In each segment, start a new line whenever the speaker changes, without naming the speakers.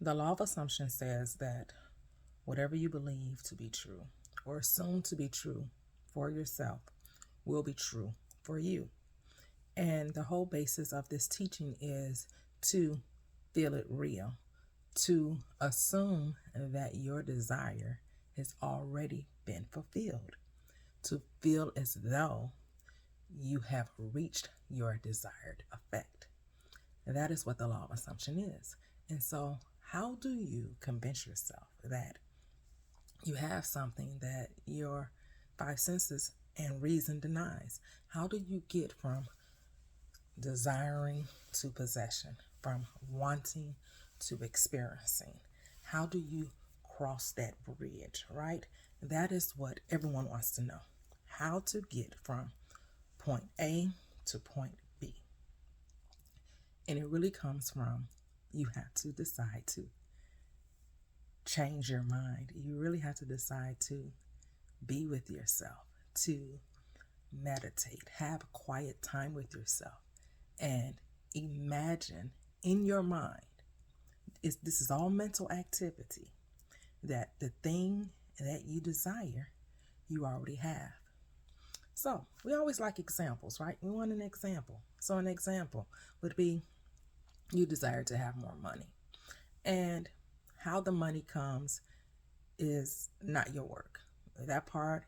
The law of assumption says that whatever you believe to be true or assume to be true for yourself will be true for you. And the whole basis of this teaching is to feel it real, to assume that your desire has already been fulfilled, to feel as though you have reached your desired effect. That is what the law of assumption is. And so, how do you convince yourself that you have something that your five senses and reason denies? How do you get from desiring to possession, from wanting to experiencing? How do you cross that bridge, right? That is what everyone wants to know. How to get from point A to point B. And it really comes from you have to decide to change your mind. You really have to decide to be with yourself, to meditate, have quiet time with yourself, and imagine in your mind, this is all mental activity, that the thing that you desire, you already have. So we always like examples, right? We want an example. So an example would be you desire to have more money. And how the money comes is not your work. That part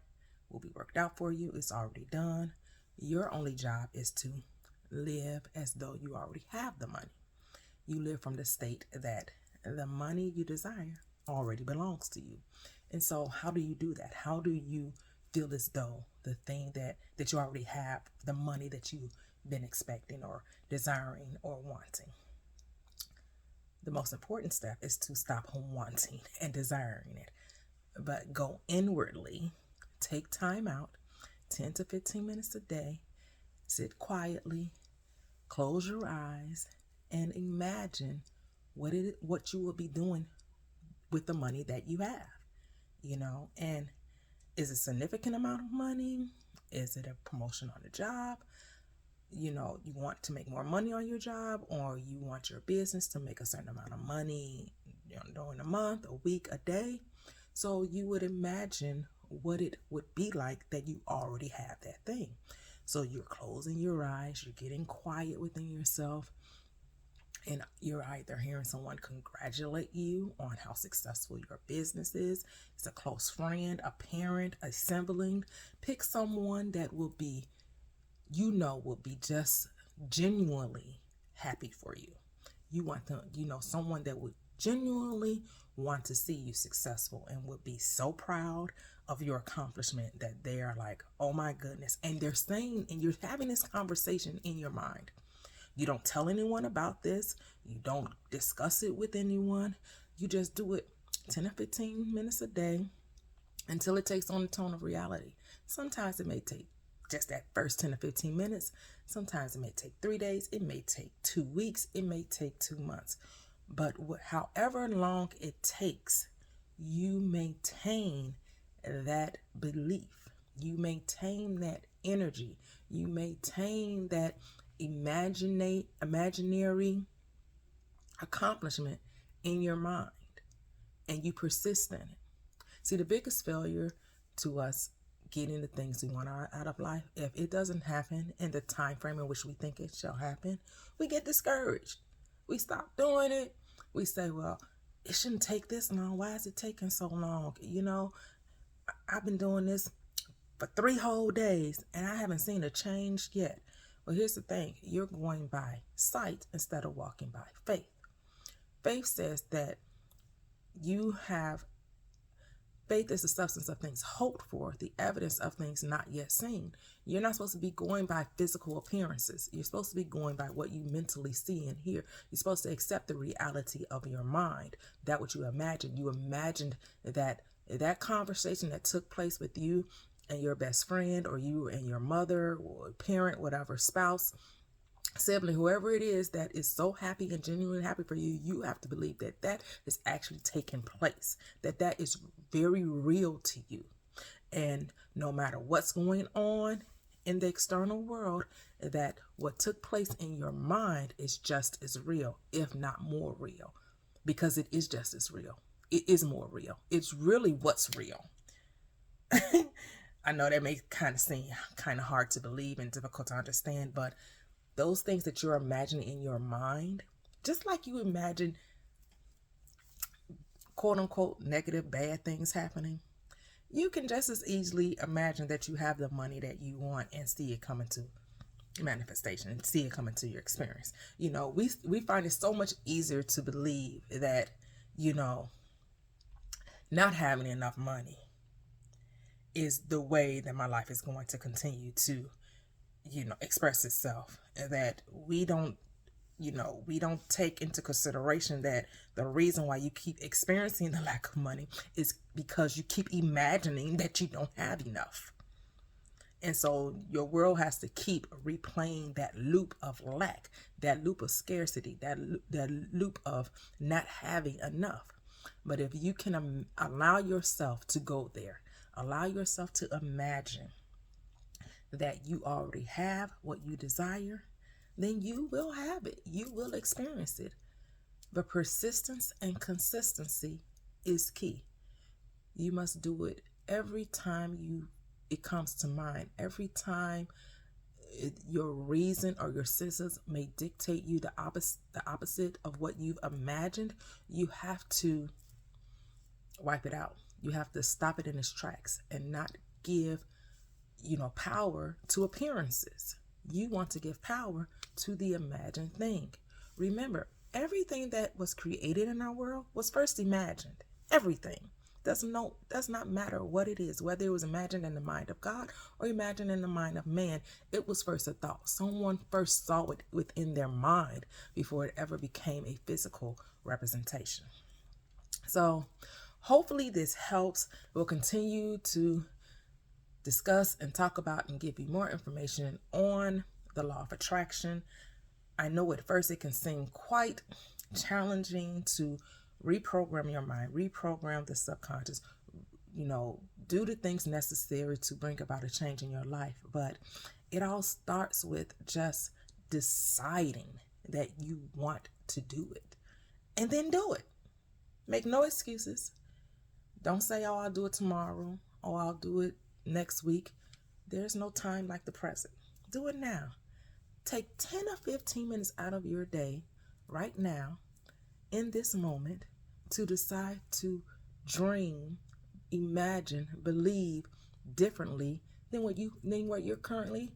will be worked out for you. It's already done. Your only job is to live as though you already have the money. You live from the state that the money you desire already belongs to you. And so how do you do that? How do you feel as though the thing that you already have, the money that you've been expecting or desiring or wanting? The most important step is to stop wanting and desiring it, but go inwardly, take time out, 10 to 15 minutes a day, sit quietly, close your eyes, and imagine what you will be doing with the money that you have, and is it a significant amount of money? Is it a promotion on the job? You want to make more money on your job, or you want your business to make a certain amount of money during a month, a week, a day. So you would imagine what it would be like that you already have that thing. So you're closing your eyes, you're getting quiet within yourself, and you're either hearing someone congratulate you on how successful your business is. It's a close friend, a parent, a sibling. Pick someone that will be just genuinely happy for you. You want to, someone that would genuinely want to see you successful and would be so proud of your accomplishment that they are like, oh my goodness. And they're saying, and you're having this conversation in your mind. You don't tell anyone about this. You don't discuss it with anyone. You just do it 10 or 15 minutes a day until it takes on the tone of reality. Sometimes it may take just that first 10 to 15 minutes. Sometimes it may take 3 days. It may take 2 weeks. It may take 2 months. But however long it takes, you maintain that belief. You maintain that energy. You maintain that imaginary accomplishment in your mind. And you persist in it. See, the biggest failure to us getting the things we want out of life, if it doesn't happen in the time frame in which we think it shall happen, we get discouraged. We stop doing it. We say, well, it shouldn't take this long. Why is it taking so long? I've been doing this for 3 whole days and I haven't seen a change yet. Well, here's the thing. You're going by sight instead of walking by faith. Faith says that faith is the substance of things hoped for, the evidence of things not yet seen. You're not supposed to be going by physical appearances. You're supposed to be going by what you mentally see and hear. You're supposed to accept the reality of your mind, that what you imagined. You imagined that conversation that took place with you and your best friend, or you and your mother or parent, whatever, spouse, sibling, whoever it is that is so happy and genuinely happy for you, you have to believe that is actually taking place, that is very real to you. And no matter what's going on in the external world, that what took place in your mind is just as real, if not more real, because it is just as real. It is more real. It's really what's real. I know that may kind of seem kind of hard to believe and difficult to understand, but those things that you're imagining in your mind, just like you imagine quote unquote negative, bad things happening, you can just as easily imagine that you have the money that you want and see it coming to manifestation and see it coming to your experience. You know, we find it so much easier to believe that, you know, not having enough money is the way that my life is going to continue to, you know, express itself, and that we don't take into consideration that the reason why you keep experiencing the lack of money is because you keep imagining that you don't have enough. And so your world has to keep replaying that loop of lack, that loop of scarcity, that loop of not having enough. But if you can allow yourself to go there, allow yourself to imagine that you already have what you desire, then you will have it. You will experience it. But persistence and consistency is key. You must do it every time it comes to mind. Every time your reason or your senses may dictate you the opposite of what you've imagined, you have to wipe it out. You have to stop it in its tracks and not give, power to appearances. You want to give power to the imagined thing. Remember, everything that was created in our world was first imagined. Everything. Does not matter what it is, whether it was imagined in the mind of God or imagined in the mind of man. It was first a thought. Someone first saw it within their mind before it ever became a physical representation. So hopefully this helps. We'll continue to discuss and talk about and give you more information on the law of attraction. I know at first it can seem quite challenging to reprogram your mind, reprogram the subconscious, do the things necessary to bring about a change in your life. But it all starts with just deciding that you want to do it, and then do it. Make no excuses. Don't say, oh, I'll do it tomorrow, or I'll do it next week. There's no time like the present. Do it now. Take 10 or 15 minutes out of your day right now, in this moment, to decide to dream, imagine, believe differently than what you're currently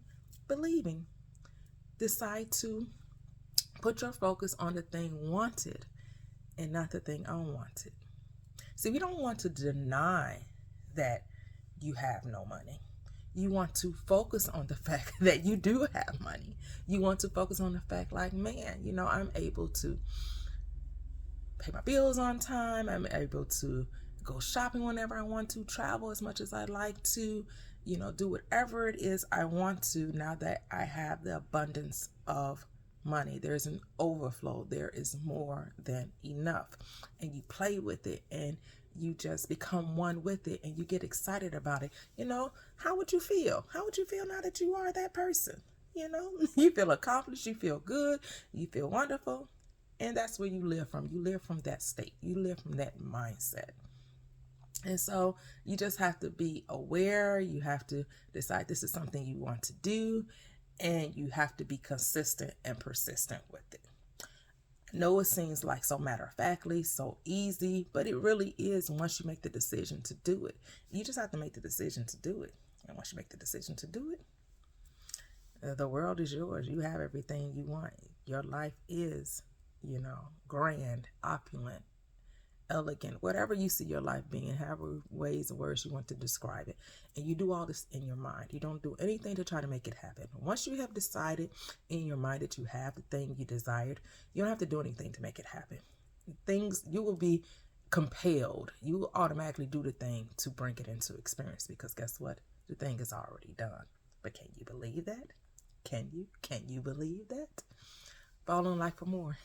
believing. Decide to put your focus on the thing wanted and not the thing unwanted. See, we don't want to deny that you have no money. You want to focus on the fact that you do have money. You want to focus on the fact like, man, I'm able to pay my bills on time. I'm able to go shopping whenever I want to, travel as much as I'd like to, do whatever it is I want to now that I have the abundance of money. There's an overflow. There is more than enough. And you play with it and you just become one with it and you get excited about it. How would you feel? How would you feel now that you are that person? You feel accomplished, you feel good, you feel wonderful. And that's where you live from. You live from that state. You live from that mindset. And so you just have to be aware. You have to decide this is something you want to do. And you have to be consistent and persistent with it. I know it seems like so matter-of-factly, so easy, but it really is once you make the decision to do it. You just have to make the decision to do it. And once you make the decision to do it, the world is yours. You have everything you want. Your life is grand, opulent, elegant, whatever you see your life being, however ways and words you want to describe it. And you do all this in your mind. You don't do anything to try to make it happen. Once you have decided in your mind that you have the thing you desired, you don't have to do anything to make it happen. You will be compelled. You will automatically do the thing to bring it into experience, because guess what? The thing is already done. But can you believe that? Can you believe that? Follow in life for more.